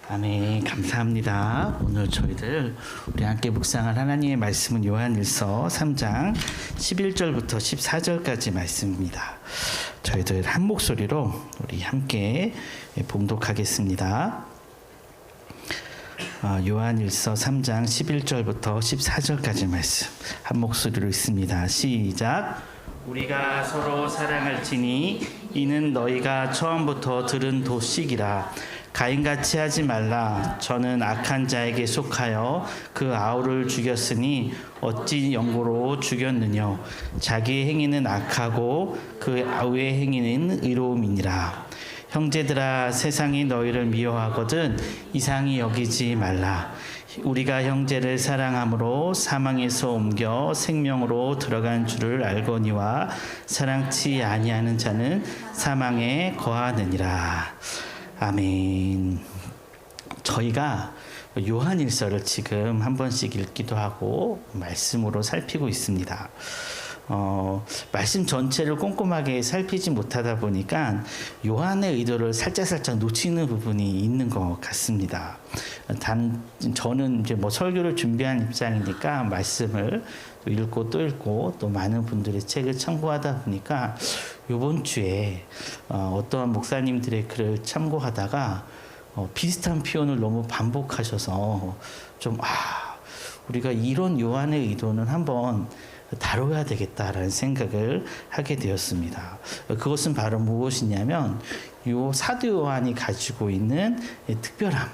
아멘. 감사합니다. 오늘 저희들 우리 함께 묵상할 하나님의 말씀은 요한일서 3장 11절부터 14절까지 말씀입니다. 저희들 한 목소리로 우리 함께 봉독하겠습니다. 요한일서 3장 11절부터 14절까지 말씀 한 목소리로 읽습니다. 시작. 우리가 서로 사랑할지니 이는 너희가 처음부터 들은 도식이라. 가인같이 하지 말라. 저는 악한 자에게 속하여 그 아우를 죽였으니 어찌 영고로 죽였느냐. 자기의 행위는 악하고 그 아우의 행위는 의로움이니라. 형제들아, 세상이 너희를 미워하거든 이상히 여기지 말라. 우리가 형제를 사랑함으로 사망에서 옮겨 생명으로 들어간 줄을 알거니와 사랑치 아니하는 자는 사망에 거하느니라. 아멘. 저희가 요한일서를 지금 한 번씩 읽기도 하고 말씀으로 살피고 있습니다. 말씀 전체를 꼼꼼하게 살피지 못하다 보니까 요한의 의도를 살짝 놓치는 부분이 있는 것 같습니다. 저는 이제 설교를 준비한 입장이니까 말씀을 읽고 또 읽고 또 많은 분들의 책을 참고하다 보니까 이번 주에 어떠한 목사님들의 글을 참고하다가 비슷한 표현을 너무 반복하셔서 좀 우리가 이런 요한의 의도는 한번 다뤄야 되겠다라는 생각을 하게 되었습니다. 그것은 바로 무엇이냐면 요 사도 요한이 가지고 있는 특별함.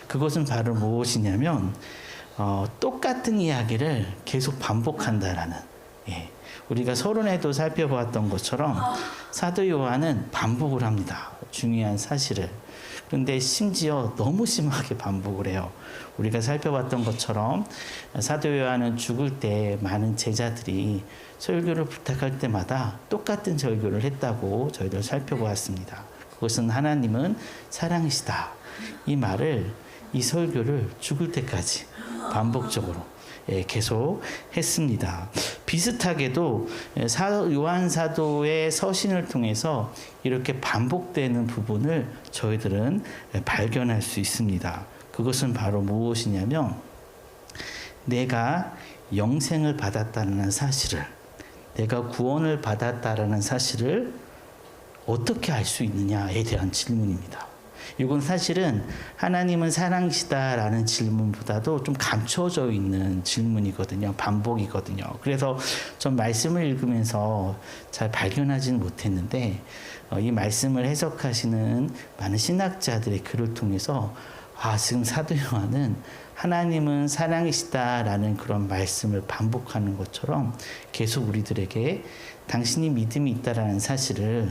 그것은 바로 무엇이냐면 똑같은 이야기를 계속 반복한다라는. 우리가 서론에도 살펴보았던 것처럼 사도 요한은 반복을 합니다. 중요한 사실을. 그런데 심지어 너무 심하게 반복을 해요. 우리가 살펴봤던 것처럼 사도 요한은 죽을 때 많은 제자들이 설교를 부탁할 때마다 똑같은 설교를 했다고 저희들 살펴보았습니다. 그것은 하나님은 사랑이시다. 이 말을, 이 설교를 죽을 때까지 반복적으로 계속 했습니다. 비슷하게도 요한 사도의 서신을 통해서 이렇게 반복되는 부분을 저희들은 발견할 수 있습니다. 그것은 바로 무엇이냐면 내가 영생을 받았다는 사실을, 내가 구원을 받았다는 사실을 어떻게 알 수 있느냐에 대한 질문입니다. 이건 사실은 하나님은 사랑이시다라는 질문보다도 좀 감춰져 있는 질문이거든요. 반복이거든요. 그래서 전 말씀을 읽으면서 잘 발견하지는 못했는데 이 말씀을 해석하시는 많은 신학자들의 글을 통해서 지금 사도 요한은 하나님은 사랑이시다라는 그런 말씀을 반복하는 것처럼 계속 우리들에게 당신이 믿음이 있다라는 사실을,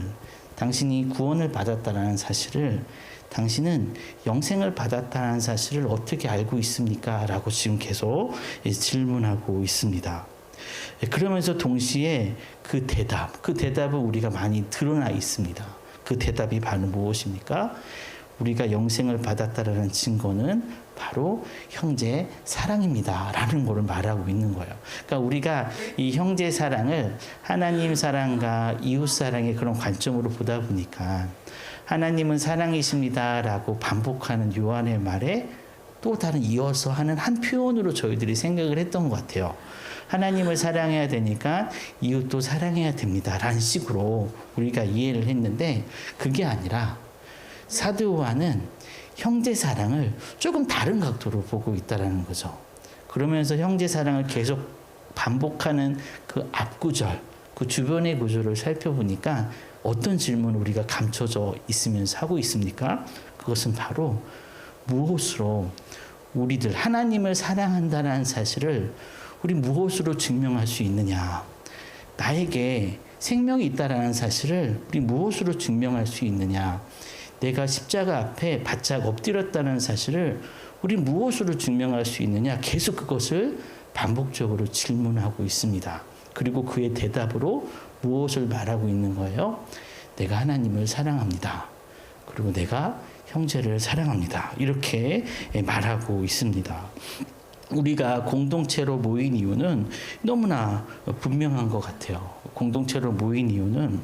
당신이 구원을 받았다라는 사실을, 당신은 영생을 받았다는 사실을 어떻게 알고 있습니까? 라고 지금 계속 질문하고 있습니다. 그러면서 동시에 그 대답은 우리가 많이 드러나 있습니다. 그 대답이 바로 무엇입니까? 우리가 영생을 받았다라는 증거는 바로 형제 사랑입니다. 라는 것을 말하고 있는 거예요. 그러니까 우리가 이 형제 사랑을 하나님 사랑과 이웃 사랑의 그런 관점으로 보다 보니까 하나님은 사랑이십니다. 라고 반복하는 요한의 말에 또 다른 이어서 하는 한 표현으로 저희들이 생각을 했던 것 같아요. 하나님을 사랑해야 되니까 이웃도 사랑해야 됩니다. 라는 식으로 우리가 이해를 했는데 그게 아니라 사도 요한은 형제 사랑을 조금 다른 각도로 보고 있다는 거죠. 그러면서 형제 사랑을 계속 반복하는 그 앞구절, 그 주변의 구조를 살펴보니까 어떤 질문을 우리가 감춰져 있으면서 하고 있습니까? 그것은 바로 무엇으로 우리들 하나님을 사랑한다는 사실을 우리 무엇으로 증명할 수 있느냐? 나에게 생명이 있다라는 사실을 우리 무엇으로 증명할 수 있느냐? 내가 십자가 앞에 바짝 엎드렸다는 사실을 우리 무엇으로 증명할 수 있느냐? 계속 그것을 반복적으로 질문하고 있습니다. 그리고 그의 대답으로 무엇을 말하고 있는 거예요? 내가 하나님을 사랑합니다. 그리고 내가 형제를 사랑합니다. 이렇게 말하고 있습니다. 우리가 공동체로 모인 이유는 너무나 분명한 것 같아요. 공동체로 모인 이유는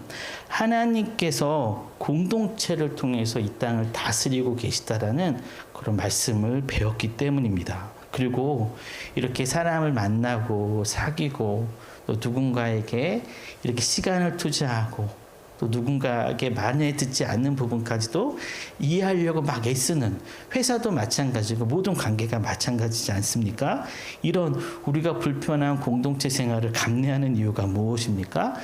하나님께서 공동체를 통해서 이 땅을 다스리고 계시다라는 그런 말씀을 배웠기 때문입니다. 그리고 이렇게 사람을 만나고 사귀고 또 누군가에게 이렇게 시간을 투자하고 또 누군가에게 말을 듣지 않는 부분까지도 이해하려고 막 애쓰는 회사도 마찬가지고 모든 관계가 마찬가지지 않습니까? 이런 우리가 불편한 공동체 생활을 감내하는 이유가 무엇입니까?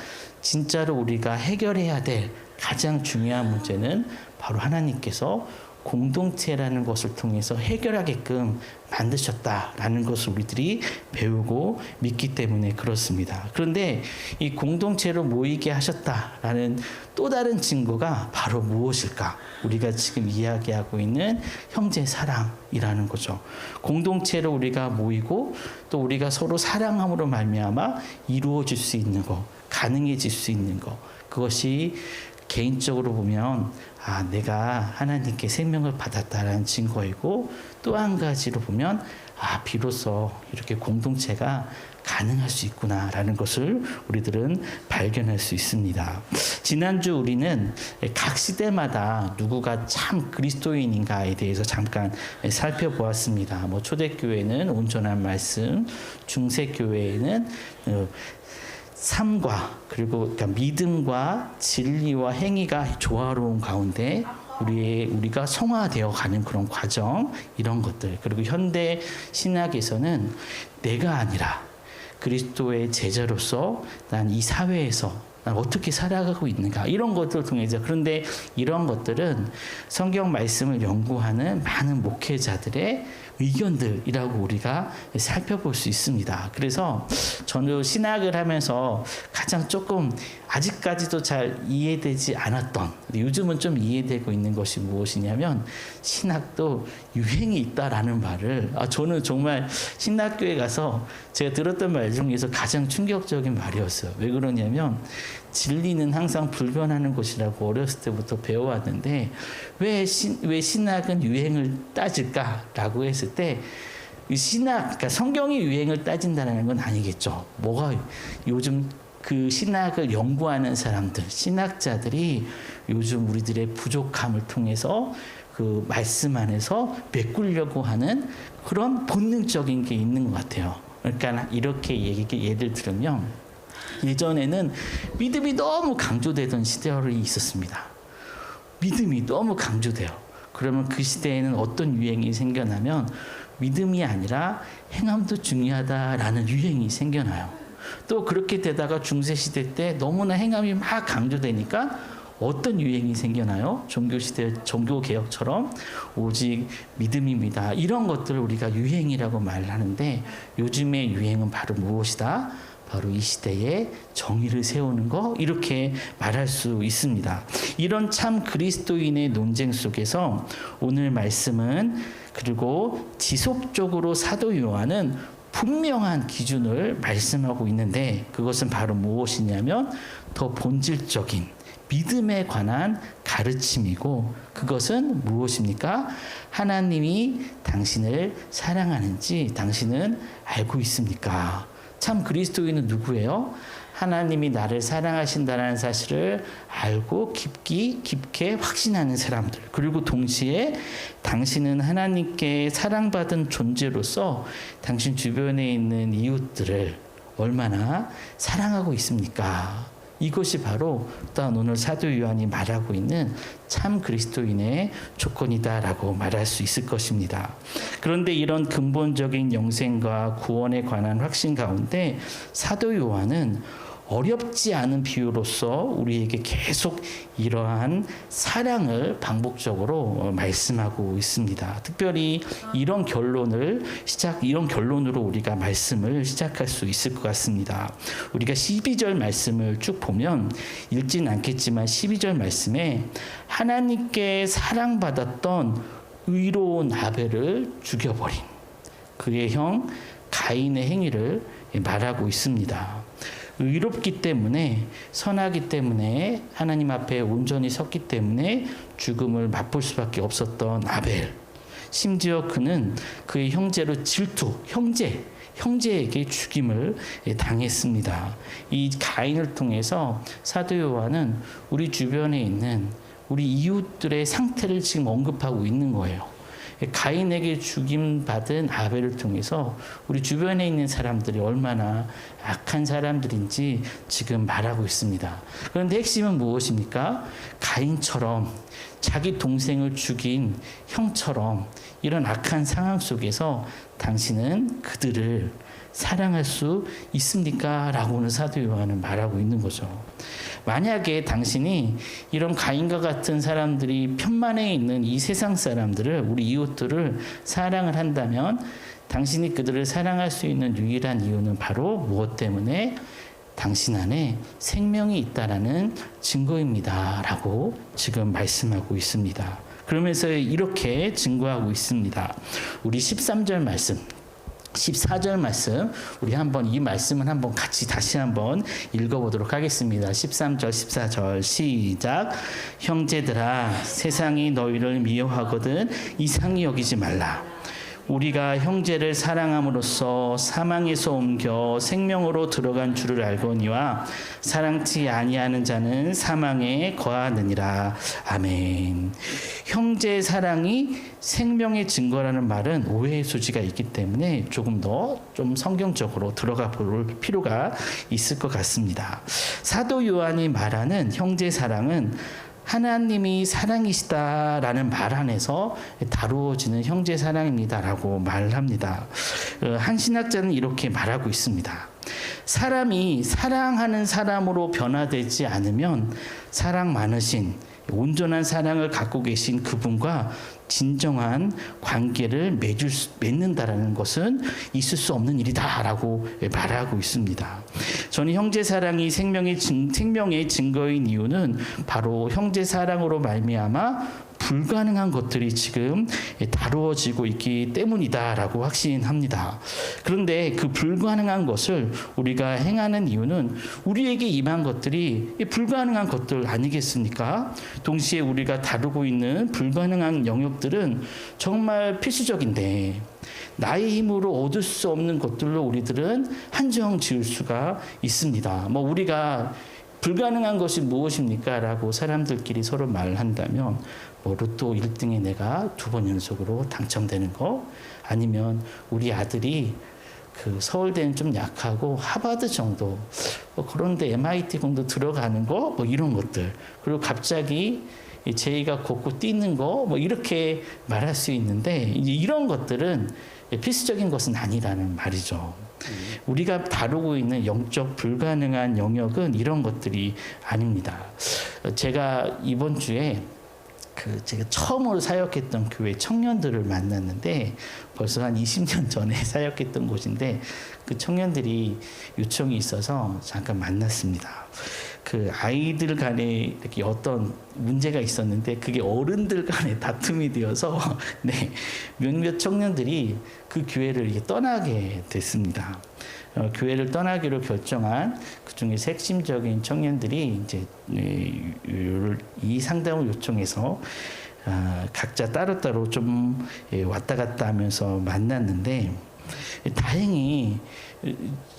진짜로 우리가 해결해야 될 가장 중요한 문제는 바로 하나님께서 공동체라는 것을 통해서 해결하게끔 만드셨다라는 것을 우리들이 배우고 믿기 때문에 그렇습니다. 그런데 이 공동체로 모이게 하셨다라는 또 다른 증거가 바로 무엇일까? 우리가 지금 이야기하고 있는 형제 사랑이라는 거죠. 공동체로 우리가 모이고 또 우리가 서로 사랑함으로 말미암아 이루어질 수 있는 것, 가능해질 수 있는 것, 그것이 개인적으로 보면 내가 하나님께 생명을 받았다라는 증거이고 또 한 가지로 보면 비로소 이렇게 공동체가 가능할 수 있구나라는 것을 우리들은 발견할 수 있습니다. 지난주 우리는 각 시대마다 누구가 참 그리스도인인가에 대해서 잠깐 살펴보았습니다. 초대교회는 온전한 말씀, 중세교회에는 삶과 그리고 그러니까 믿음과 진리와 행위가 조화로운 가운데 우리가 성화되어 가는 그런 과정, 이런 것들. 그리고 현대 신학에서는 내가 아니라 그리스도의 제자로서 난 이 사회에서 난 어떻게 살아가고 있는가, 이런 것들을 통해서. 그런데 이런 것들은 성경 말씀을 연구하는 많은 목회자들의 의견들이라고 우리가 살펴볼 수 있습니다. 그래서 저는 신학을 하면서 가장 조금 아직까지도 잘 이해되지 않았던, 요즘은 좀 이해되고 있는 것이 무엇이냐면 신학도 유행이 있다라는 말을, 저는 정말 신학교에 가서 제가 들었던 말 중에서 가장 충격적인 말이었어요. 왜 그러냐면 진리는 항상 불변하는 것이라고 어렸을 때부터 배워왔는데 왜 신학은 유행을 따질까라고 했을 때 그러니까 성경이 유행을 따진다는 건 아니겠죠. 뭐가 요즘 그 신학을 연구하는 사람들, 신학자들이 요즘 우리들의 부족함을 통해서 그 말씀 안에서 메꾸려고 하는 그런 본능적인 게 있는 것 같아요. 그러니까 이렇게 예를 들면 예전에는 믿음이 너무 강조되던 시절이 있었습니다. 믿음이 너무 강조돼요. 그러면 그 시대에는 어떤 유행이 생겨나면 믿음이 아니라 행함도 중요하다라는 유행이 생겨나요. 또 그렇게 되다가 중세시대 때 너무나 행함이 막 강조되니까 어떤 유행이 생겨나요? 종교시대, 종교개혁처럼 오직 믿음입니다. 이런 것들을 우리가 유행이라고 말하는데 요즘의 유행은 바로 무엇이다? 바로 이 시대에 정의를 세우는 거, 이렇게 말할 수 있습니다. 이런 참 그리스도인의 논쟁 속에서 오늘 말씀은, 그리고 지속적으로 사도 요한은 분명한 기준을 말씀하고 있는데 그것은 바로 무엇이냐면 더 본질적인 믿음에 관한 가르침이고, 그것은 무엇입니까? 하나님이 당신을 사랑하는지 당신은 알고 있습니까? 참 그리스도인은 누구예요? 하나님이 나를 사랑하신다는 사실을 알고 깊게 확신하는 사람들. 그리고 동시에 당신은 하나님께 사랑받은 존재로서 당신 주변에 있는 이웃들을 얼마나 사랑하고 있습니까? 이것이 바로 또한 오늘 사도 요한이 말하고 있는 참 그리스도인의 조건이다라고 말할 수 있을 것입니다. 그런데 이런 근본적인 영생과 구원에 관한 확신 가운데 사도 요한은 어렵지 않은 비유로서 우리에게 계속 이러한 사랑을 반복적으로 말씀하고 있습니다. 특별히 이런 결론으로 우리가 말씀을 시작할 수 있을 것 같습니다. 우리가 12절 말씀을 쭉 보면 읽지는 않겠지만 12절 말씀에 하나님께 사랑받았던 의로운 아벨을 죽여버린 그의 형 가인의 행위를 말하고 있습니다. 의롭기 때문에, 선하기 때문에, 하나님 앞에 온전히 섰기 때문에 죽음을 맛볼 수밖에 없었던 아벨. 심지어 그는 그의 형제로 형제에게 죽임을 당했습니다. 이 가인을 통해서 사도 요한은 우리 주변에 있는 우리 이웃들의 상태를 지금 언급하고 있는 거예요. 가인에게 죽임받은 아벨을 통해서 우리 주변에 있는 사람들이 얼마나 악한 사람들인지 지금 말하고 있습니다. 그런데 핵심은 무엇입니까? 가인처럼 자기 동생을 죽인 형처럼 이런 악한 상황 속에서 당신은 그들을 사랑할 수 있습니까? 라고는 사도 요한은 말하고 있는 거죠. 만약에 당신이 이런 가인과 같은 사람들이 편만에 있는 이 세상 사람들을, 우리 이웃들을 사랑을 한다면 당신이 그들을 사랑할 수 있는 유일한 이유는 바로 무엇 때문에? 당신 안에 생명이 있다라는 증거입니다. 라고 지금 말씀하고 있습니다. 그러면서 이렇게 증거하고 있습니다. 우리 13절 말씀, 14절 말씀, 우리 한번 이 말씀은 한번 같이 다시 한번 읽어보도록 하겠습니다. 13절, 14절 시작. 형제들아, 세상이 너희를 미워하거든 이상히 여기지 말라. 우리가 형제를 사랑함으로써 사망에서 옮겨 생명으로 들어간 줄을 알거니와 사랑치 아니하는 자는 사망에 거하느니라. 아멘. 형제 사랑이 생명의 증거라는 말은 오해의 소지가 있기 때문에 조금 더 좀 성경적으로 들어가 볼 필요가 있을 것 같습니다. 사도 요한이 말하는 형제 사랑은 하나님이 사랑이시다라는 말 안에서 다루어지는 형제 사랑입니다라고 말합니다. 한 신학자는 이렇게 말하고 있습니다. 사람이 사랑하는 사람으로 변화되지 않으면 사랑 많으신 온전한 사랑을 갖고 계신 그분과 진정한 관계를 맺는다라는 것은 있을 수 없는 일이다라고 말하고 있습니다. 저는 형제 사랑이 생명의 증거인 이유는 바로 형제 사랑으로 말미암아 불가능한 것들이 지금 다루어지고 있기 때문이다라고 확신합니다. 그런데 그 불가능한 것을 우리가 행하는 이유는 우리에게 임한 것들이 불가능한 것들 아니겠습니까? 동시에 우리가 다루고 있는 불가능한 영역들은 정말 필수적인데 나의 힘으로 얻을 수 없는 것들로 우리들은 한정 지을 수가 있습니다. 우리가 불가능한 것이 무엇입니까? 라고 사람들끼리 서로 말한다면 로또 1등에 내가 2번 연속으로 당첨되는 거, 아니면 우리 아들이 그 서울대는 좀 약하고 하버드 정도, 그런데 MIT 정도 들어가는 거, 이런 것들. 그리고 갑자기 제이가 곧고 뛰는 거, 이렇게 말할 수 있는데 이런 것들은 필수적인 것은 아니라는 말이죠. 우리가 다루고 있는 영적 불가능한 영역은 이런 것들이 아닙니다. 제가 이번 주에 제가 처음으로 사역했던 교회 청년들을 만났는데 벌써 한 20년 전에 사역했던 곳인데 그 청년들이 요청이 있어서 잠깐 만났습니다. 그 아이들 간에 이렇게 어떤 문제가 있었는데 그게 어른들 간에 다툼이 되어서 몇몇 청년들이 그 교회를 이렇게 떠나게 됐습니다. 교회를 떠나기로 결정한 그 중에서 핵심적인 청년들이 이제 이 상담을 요청해서 각자 따로따로 좀 왔다 갔다 하면서 만났는데 다행히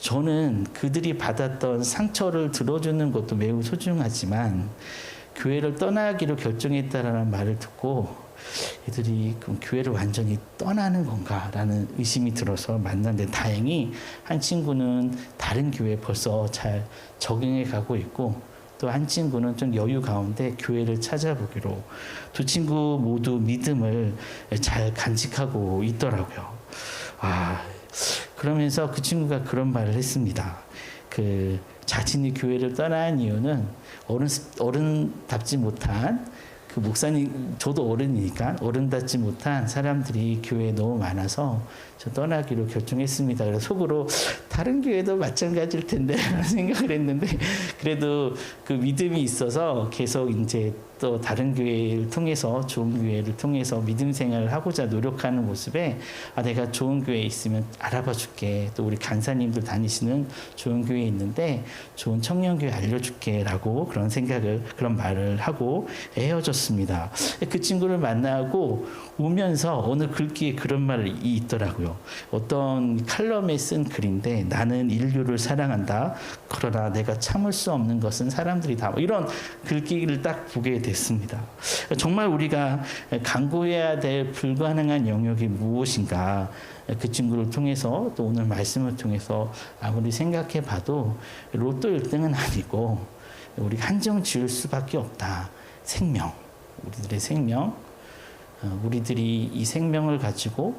저는 그들이 받았던 상처를 들어주는 것도 매우 소중하지만 교회를 떠나기로 결정했다라는 말을 듣고 애들이 그럼 교회를 완전히 떠나는 건가라는 의심이 들어서 만났는데 다행히 한 친구는 다른 교회에 벌써 잘 적응해 가고 있고 또 한 친구는 좀 여유 가운데 교회를 찾아보기로 두 친구 모두 믿음을 잘 간직하고 있더라고요. 그러면서 그 친구가 그런 말을 했습니다. 자신이 교회를 떠난 이유는 어른답지 못한 그 목사님, 저도 어른이니까 어른답지 못한 사람들이 교회에 너무 많아서 저 떠나기로 결정했습니다. 그래서 속으로 다른 교회도 마찬가지일 텐데 라는 생각을 했는데 그래도 그 믿음이 있어서 계속 이제 또 다른 교회를 통해서 좋은 교회를 통해서 믿음 생활을 하고자 노력하는 모습에 내가 좋은 교회에 있으면 알아봐 줄게. 또 우리 간사님들 다니시는 좋은 교회에 있는데 좋은 청년교회 알려줄게 라고 그런 말을 하고 헤어졌습니다. 그 친구를 만나고 오면서 오늘 글귀에 그런 말이 있더라고요. 어떤 칼럼에 쓴 글인데 나는 인류를 사랑한다. 그러나 내가 참을 수 없는 것은 사람들이다. 이런 글귀를 딱 보게 됐습니다. 정말 우리가 강구해야 될 불가능한 영역이 무엇인가 그 친구를 통해서 또 오늘 말씀을 통해서 아무리 생각해 봐도 로또 1등은 아니고 우리 한정 지을 수밖에 없다. 생명, 우리들의 생명, 우리들이 이 생명을 가지고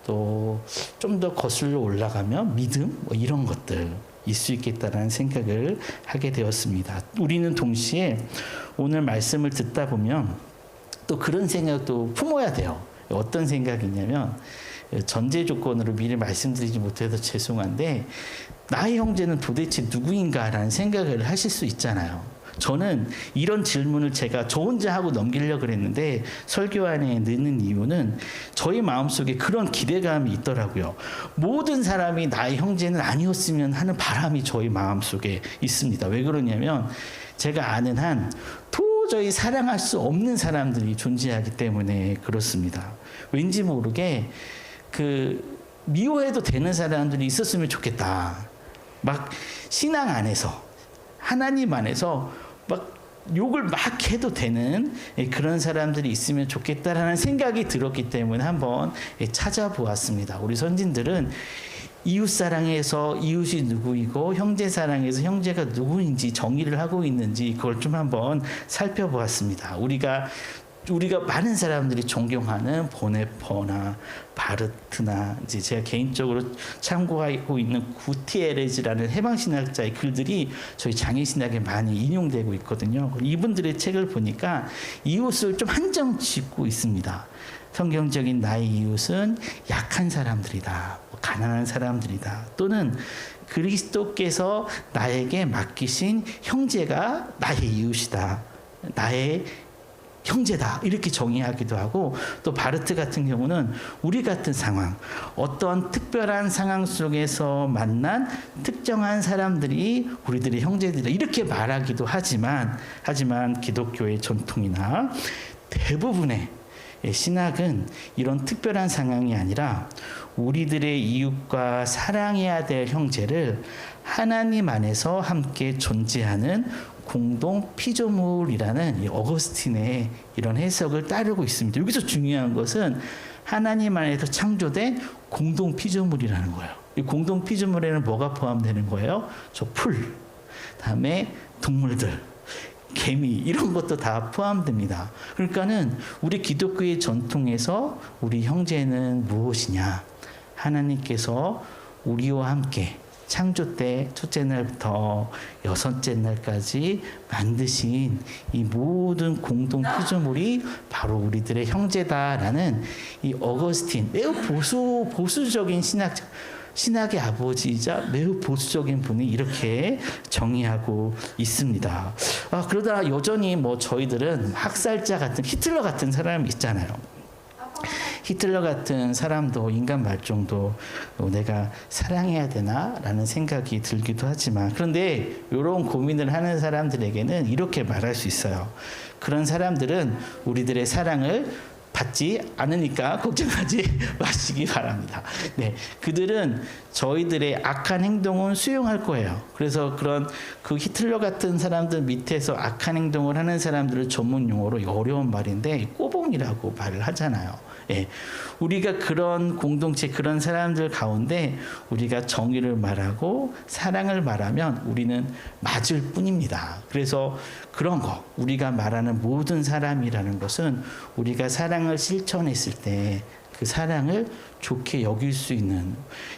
또 좀 더 거슬러 올라가면 믿음 이런 것들 있을 수 있겠다라는 생각을 하게 되었습니다. 우리는 동시에 오늘 말씀을 듣다 보면 또 그런 생각도 품어야 돼요. 어떤 생각이냐면 전제 조건으로 미리 말씀드리지 못해서 죄송한데 나의 형제는 도대체 누구인가라는 생각을 하실 수 있잖아요. 저는 이런 질문을 제가 저 혼자 하고 넘기려고 그랬는데 설교 안에 넣는 이유는 저희 마음속에 그런 기대감이 있더라고요. 모든 사람이 나의 형제는 아니었으면 하는 바람이 저희 마음속에 있습니다. 왜 그러냐면 제가 아는 한 도저히 사랑할 수 없는 사람들이 존재하기 때문에 그렇습니다. 왠지 모르게 미워해도 되는 사람들이 있었으면 좋겠다. 막 신앙 안에서 하나님 안에서 막 욕을 막 해도 되는 그런 사람들이 있으면 좋겠다라는 생각이 들었기 때문에 한번 찾아보았습니다. 우리 선진들은 이웃 사랑에서 이웃이 누구이고 형제 사랑에서 형제가 누구인지 정의를 하고 있는지 그걸 좀 한번 살펴보았습니다. 우리가 많은 사람들이 존경하는 보네퍼나 바르트나 이제 제가 개인적으로 참고하고 있는 구티에레즈라는 해방신학자의 글들이 저희 장애신학에 많이 인용되고 있거든요. 이분들의 책을 보니까 이웃을 좀 한정 짓고 있습니다. 성경적인 나의 이웃은 약한 사람들이다. 가난한 사람들이다. 또는 그리스도께서 나에게 맡기신 형제가 나의 이웃이다. 나의 형제다 이렇게 정의하기도 하고 또 바르트 같은 경우는 우리 같은 상황 어떤 특별한 상황 속에서 만난 특정한 사람들이 우리들의 형제들이다 이렇게 말하기도 하지만 기독교의 전통이나 대부분의 신학은 이런 특별한 상황이 아니라 우리들의 이웃과 사랑해야 될 형제를 하나님 안에서 함께 존재하는 공동 피조물이라는 이 어거스틴의 이런 해석을 따르고 있습니다. 여기서 중요한 것은 하나님 안에서 창조된 공동 피조물이라는 거예요. 이 공동 피조물에는 뭐가 포함되는 거예요? 저 풀, 다음에 동물들, 개미 이런 것도 다 포함됩니다. 그러니까는 우리 기독교의 전통에서 우리 형제는 무엇이냐? 하나님께서 우리와 함께 창조 때 첫째 날부터 여섯째 날까지 만드신 이 모든 공동 피조물이 바로 우리들의 형제다라는 이 어거스틴 매우 보수적인 신학의 아버지이자 매우 보수적인 분이 이렇게 정의하고 있습니다. 그러다 여전히 저희들은 학살자 같은 히틀러 같은 사람이 있잖아요. 히틀러 같은 사람도 인간 말종도 내가 사랑해야 되나라는 생각이 들기도 하지만 그런데 이런 고민을 하는 사람들에게는 이렇게 말할 수 있어요. 그런 사람들은 우리들의 사랑을 받지 않으니까 걱정하지 마시기 바랍니다. 네, 그들은 저희들의 악한 행동은 수용할 거예요. 그래서 그 히틀러 같은 사람들 밑에서 악한 행동을 하는 사람들을 전문 용어로 어려운 말인데 꼬봉이라고 말을 하잖아요. 예, 우리가 그런 공동체 그런 사람들 가운데 우리가 정의를 말하고 사랑을 말하면 우리는 맞을 뿐입니다. 그래서 그런 거 우리가 말하는 모든 사람이라는 것은 우리가 사랑을 실천했을 때 그 사랑을 좋게 여길 수 있는,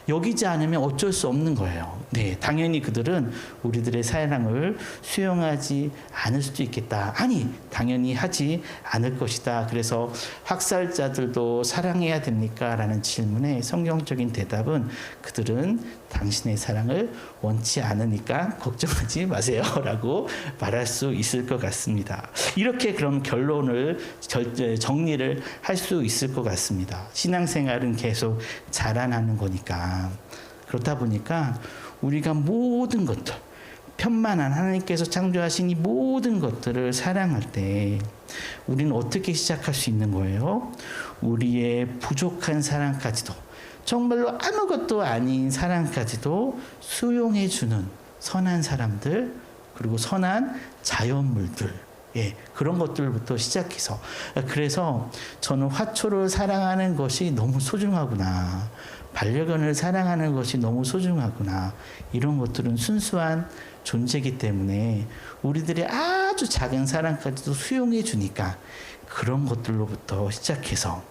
여기지 않으면 어쩔 수 없는 거예요. 네, 당연히 그들은 우리들의 사랑을 수용하지 않을 수도 있겠다. 아니, 당연히 하지 않을 것이다. 그래서 학살자들도 사랑해야 됩니까? 라는 질문에 성경적인 대답은 그들은 당신의 사랑을 원치 않으니까 걱정하지 마세요. 라고 말할 수 있을 것 같습니다. 이렇게 그럼 결론을 정리를 할 수 있을 것 같습니다. 신앙생활은 계속 자라나는 거니까. 그렇다 보니까 우리가 모든 것들, 편만한 하나님께서 창조하신 이 모든 것들을 사랑할 때 우리는 어떻게 시작할 수 있는 거예요? 우리의 부족한 사랑까지도, 정말로 아무것도 아닌 사랑까지도 수용해주는 선한 사람들, 그리고 선한 자연물들, 그런 것들부터 시작해서, 그래서 저는 화초를 사랑하는 것이 너무 소중하구나, 반려견을 사랑하는 것이 너무 소중하구나, 이런 것들은 순수한 존재이기 때문에 우리들의 아주 작은 사랑까지도 수용해 주니까 그런 것들로부터 시작해서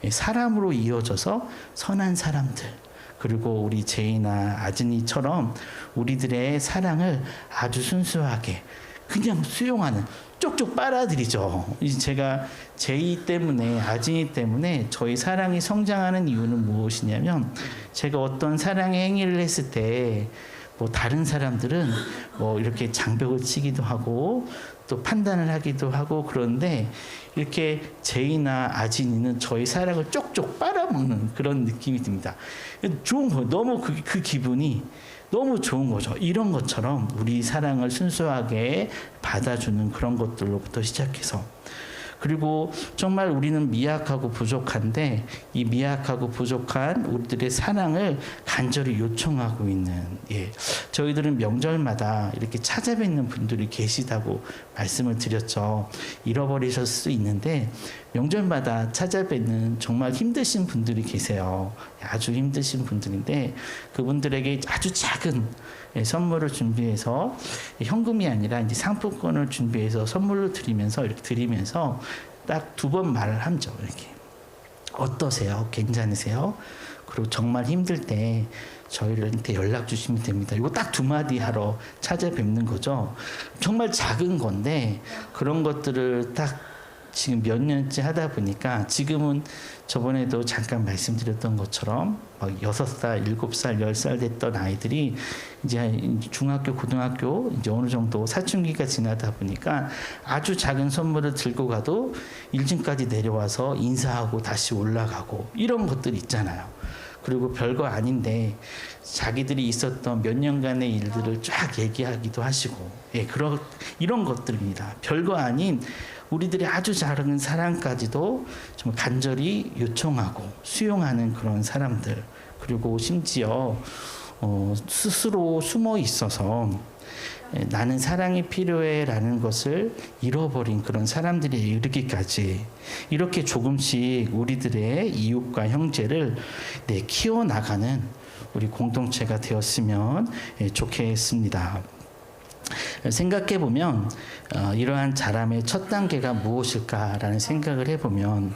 사람으로 이어져서 선한 사람들, 그리고 우리 제이나 아진이처럼 우리들의 사랑을 아주 순수하게 그냥 수용하는, 쪽쪽 빨아들이죠. 제가 제이 때문에, 아진이 때문에 저희 사랑이 성장하는 이유는 무엇이냐면, 제가 어떤 사랑의 행위를 했을 때 뭐 다른 사람들은 뭐 이렇게 장벽을 치기도 하고 또 판단을 하기도 하고, 그런데 이렇게 제이나 아진이는 저희 사랑을 쪽쪽 빨아먹는 그런 느낌이 듭니다. 좋은 거예요. 너무 그 기분이 너무 좋은 거죠. 이런 것처럼 우리 사랑을 순수하게 받아주는 그런 것들로부터 시작해서, 그리고 정말 우리는 미약하고 부족한데 이 미약하고 부족한 우리들의 사랑을 간절히 요청하고 있는, 저희들은 명절마다 이렇게 찾아뵙는 분들이 계시다고 말씀을 드렸죠. 잃어버리실 수 있는데 명절마다 찾아뵙는 정말 힘드신 분들이 계세요. 아주 힘드신 분들인데 그분들에게 아주 작은 선물을 준비해서, 현금이 아니라 이제 상품권을 준비해서 선물로 드리면서, 이렇게 드리면서 딱 2번 말을 하죠. 이렇게 어떠세요? 괜찮으세요? 그리고 정말 힘들 때 저희한테 연락 주시면 됩니다. 이거 딱 2마디 하러 찾아뵙는 거죠. 정말 작은 건데 그런 것들을 딱 지금 몇 년째 하다 보니까, 지금은 저번에도 잠깐 말씀드렸던 것처럼 막 6살, 7살, 10살 됐던 아이들이 이제 중학교, 고등학교 이제 어느 정도 사춘기가 지나다 보니까 아주 작은 선물을 들고 가도 1층까지 내려와서 인사하고 다시 올라가고, 이런 것들 있잖아요. 그리고 별거 아닌데 자기들이 있었던 몇 년간의 일들을 쫙 얘기하기도 하시고, 이런 것들입니다. 별거 아닌 우리들의 아주 작은 사랑까지도 좀 간절히 요청하고 수용하는 그런 사람들, 그리고 심지어 스스로 숨어 있어서 나는 사랑이 필요해 라는 것을 잃어버린 그런 사람들이 이르기까지, 이렇게 조금씩 우리들의 이웃과 형제를 키워나가는 우리 공동체가 되었으면 좋겠습니다. 생각해 보면 이러한 자람의 첫 단계가 무엇일까라는 생각을 해보면,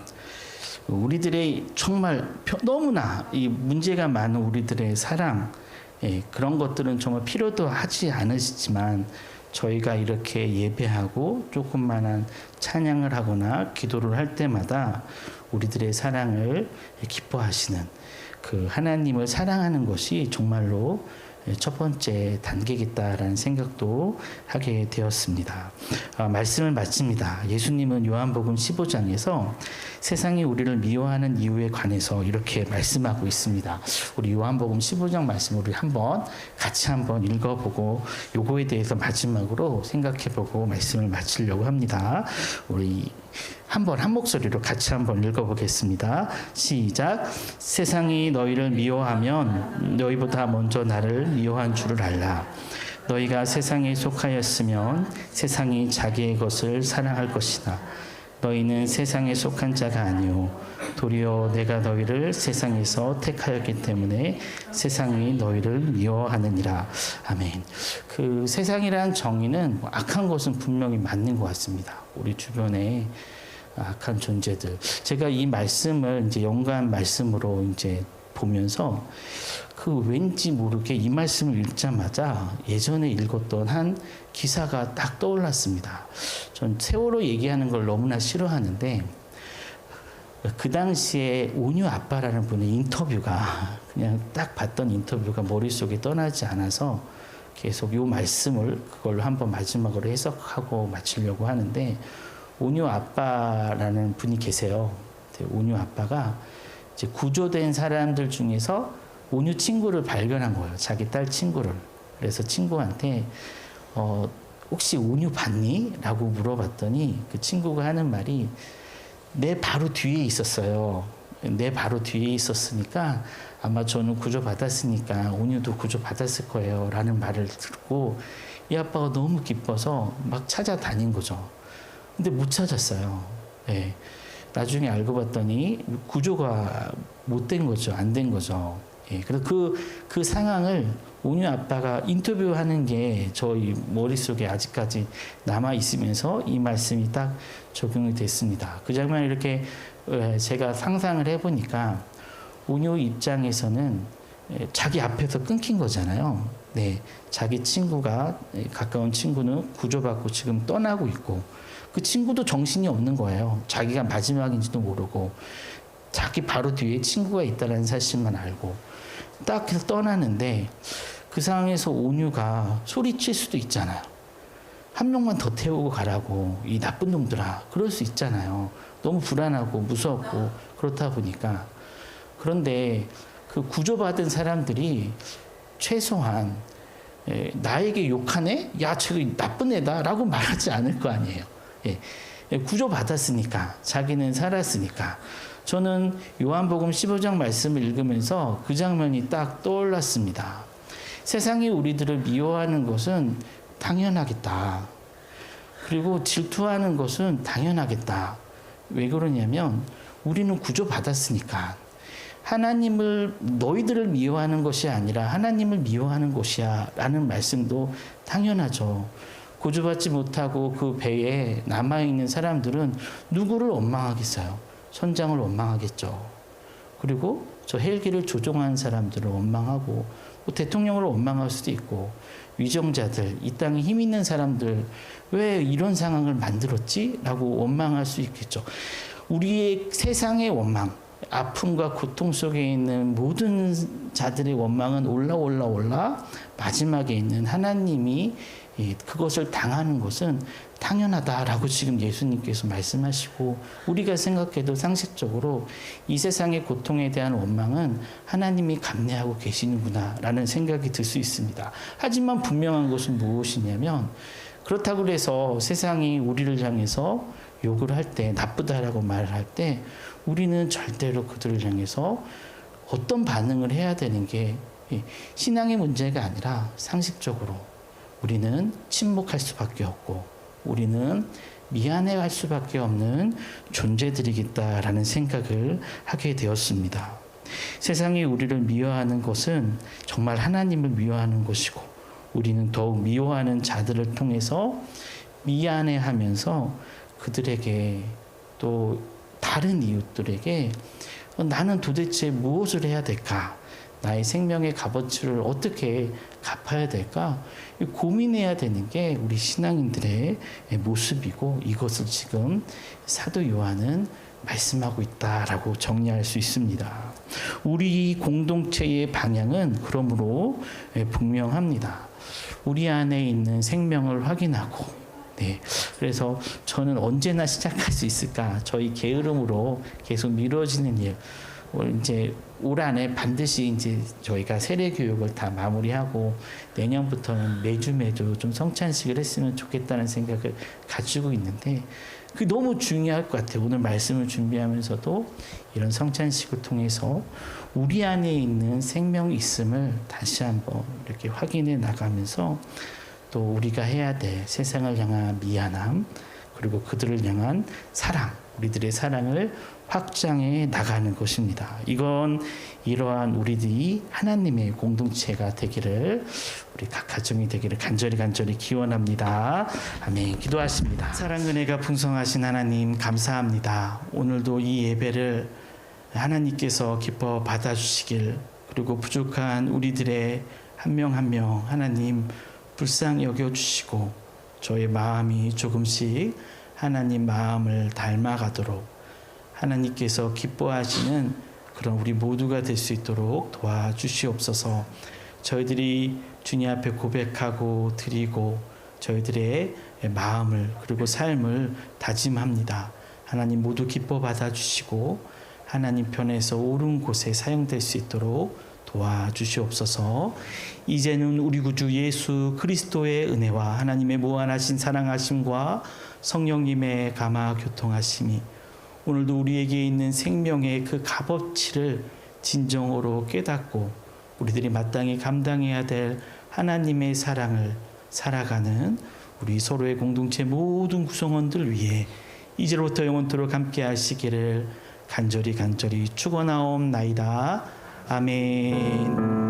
우리들의 정말 너무나 이 문제가 많은 우리들의 사랑, 그런 것들은 정말 필요도 하지 않으시지만 저희가 이렇게 예배하고 조금만한 찬양을 하거나 기도를 할 때마다 우리들의 사랑을 기뻐하시는 그 하나님을 사랑하는 것이 정말로 첫 번째 단계겠다라는 생각도 하게 되었습니다. 말씀을 마칩니다. 예수님은 요한복음 15장에서 세상이 우리를 미워하는 이유에 관해서 이렇게 말씀하고 있습니다. 우리 요한복음 15장 말씀을 우리 같이 한번 읽어보고 요거에 대해서 마지막으로 생각해보고 말씀을 마치려고 합니다. 우리 한 목소리로 같이 한번 읽어보겠습니다. 시작. 세상이 너희를 미워하면 너희보다 먼저 나를 미워한 줄을 알라. 너희가 세상에 속하였으면 세상이 자기의 것을 사랑할 것이다. 너희는 세상에 속한 자가 아니오 도리어 내가 너희를 세상에서 택하였기 때문에 세상이 너희를 미워하느니라. 아멘. 그 세상이라는 정의는 악한 것은 분명히 맞는 것 같습니다. 우리 주변에 악한 존재들. 제가 이 말씀을 이제 연관 말씀으로 이제 보면서 그 왠지 모르게 이 말씀을 읽자마자 예전에 읽었던 한 기사가 딱 떠올랐습니다. 전 세월호 얘기하는 걸 너무나 싫어하는데 그 당시에 온유 아빠라는 분의 인터뷰가 그냥 딱 봤던 인터뷰가 머릿속에 떠나지 않아서 계속 이 말씀을 그걸로 한번 마지막으로 해석하고 마치려고 하는데 온유 아빠라는 분이 계세요. 온유 아빠가 이제 구조된 사람들 중에서 온유 친구를 발견한 거예요. 자기 딸 친구를. 그래서 친구한테 혹시 온유 봤니? 라고 물어봤더니 그 친구가 하는 말이 내 바로 뒤에 있었어요. 내 바로 뒤에 있었으니까 아마 저는 구조받았으니까 온유도 구조받았을 거예요. 라는 말을 듣고 이 아빠가 너무 기뻐서 막 찾아다닌 거죠. 근데 못 찾았어요. 네. 나중에 알고 봤더니 구조가 못 된 거죠. 안 된 거죠. 예, 그래서 그 상황을 온유 아빠가 인터뷰하는 게 저희 머릿속에 아직까지 남아 있으면서 이 말씀이 딱 적용이 됐습니다. 그 장면을 이렇게 제가 상상을 해보니까 온유 입장에서는 자기 앞에서 끊긴 거잖아요. 네, 자기 친구가 가까운 친구는 구조받고 지금 떠나고 있고 그 친구도 정신이 없는 거예요. 자기가 마지막인지도 모르고 자기 바로 뒤에 친구가 있다는 사실만 알고 딱 해서 떠나는데 그 상황에서 온유가 소리칠 수도 있잖아요. 한 명만 더 태우고 가라고 이 나쁜 놈들아 그럴 수 있잖아요. 너무 불안하고 무섭고 그렇다 보니까 그런데 그 구조받은 사람들이 최소한 나에게 욕하네? 야, 저 나쁜 애다 라고 말하지 않을 거 아니에요. 구조받았으니까 자기는 살았으니까 저는 요한복음 15장 말씀을 읽으면서 그 장면이 딱 떠올랐습니다. 세상이 우리들을 미워하는 것은 당연하겠다. 그리고 질투하는 것은 당연하겠다. 왜 그러냐면 우리는 구조받았으니까 하나님을 너희들을 미워하는 것이 아니라 하나님을 미워하는 것이야 라는 말씀도 당연하죠. 구조받지 못하고 그 배에 남아있는 사람들은 누구를 원망하겠어요? 선장을 원망하겠죠. 그리고 저 헬기를 조종한 사람들을 원망하고 뭐 대통령을 원망할 수도 있고 위정자들, 이 땅에 힘 있는 사람들 왜 이런 상황을 만들었지? 라고 원망할 수 있겠죠. 우리의 세상의 원망, 아픔과 고통 속에 있는 모든 자들의 원망은 올라 마지막에 있는 하나님이 그것을 당하는 것은 당연하다라고 지금 예수님께서 말씀하시고 우리가 생각해도 상식적으로 이 세상의 고통에 대한 원망은 하나님이 감내하고 계시는구나 라는 생각이 들 수 있습니다. 하지만 분명한 것은 무엇이냐면 그렇다고 해서 세상이 우리를 향해서 욕을 할 때 나쁘다라고 말을 할 때 우리는 절대로 그들을 향해서 어떤 반응을 해야 되는 게 신앙의 문제가 아니라 상식적으로 우리는 침묵할 수밖에 없고 우리는 미안해할 수밖에 없는 존재들이겠다라는 생각을 하게 되었습니다. 세상이 우리를 미워하는 것은 정말 하나님을 미워하는 것이고 우리는 더욱 미워하는 자들을 통해서 미안해하면서 그들에게 또 다른 이웃들에게 나는 도대체 무엇을 해야 될까? 나의 생명의 값어치를 어떻게 갚아야 될까? 고민해야 되는 게 우리 신앙인들의 모습이고 이것을 지금 사도 요한은 말씀하고 있다라고 정리할 수 있습니다. 우리 공동체의 방향은 그러므로 분명합니다. 우리 안에 있는 생명을 확인하고 그래서 저는 언제나 시작할 수 있을까? 저희 게으름으로 계속 미뤄지는 일. 이제 올 한해 반드시 이제 저희가 세례 교육을 다 마무리하고 내년부터는 매주 좀 성찬식을 했으면 좋겠다는 생각을 가지고 있는데 그게 너무 중요할 것 같아요. 오늘 말씀을 준비하면서도 이런 성찬식을 통해서 우리 안에 있는 생명이 있음을 다시 한번 이렇게 확인해 나가면서 또 우리가 해야 될 세상을 향한 미안함 그리고 그들을 향한 사랑 우리들의 사랑을 확장해 나가는 것입니다. 이건 이러한 우리들이 하나님의 공동체가 되기를, 우리 각 가정이 되기를 간절히 기원합니다. 아멘. 기도하십니다. 사랑 은혜가 풍성하신 하나님 감사합니다. 오늘도 이 예배를 하나님께서 기뻐 받아주시길, 그리고 부족한 우리들의 한 명 한 명 하나님 불쌍히 여겨주시고 저의 마음이 조금씩 하나님 마음을 닮아가도록 하나님께서 기뻐하시는 그런 우리 모두가 될 수 있도록 도와주시옵소서. 저희들이 주님 앞에 고백하고 드리고 저희들의 마음을 그리고 삶을 다짐합니다. 하나님 모두 기뻐 받아주시고 하나님 편에서 옳은 곳에 사용될 수 있도록 도와주시옵소서. 이제는 우리 구주 예수 그리스도의 은혜와 하나님의 무한하신 사랑하심과 성령님의 감화 교통하심이 오늘도 우리에게 있는 생명의 그 값어치를 진정으로 깨닫고 우리들이 마땅히 감당해야 될 하나님의 사랑을 살아가는 우리 서로의 공동체 모든 구성원들 위해 이제로부터 영원토록 함께 하시기를 간절히 축원하옵나이다. 아멘.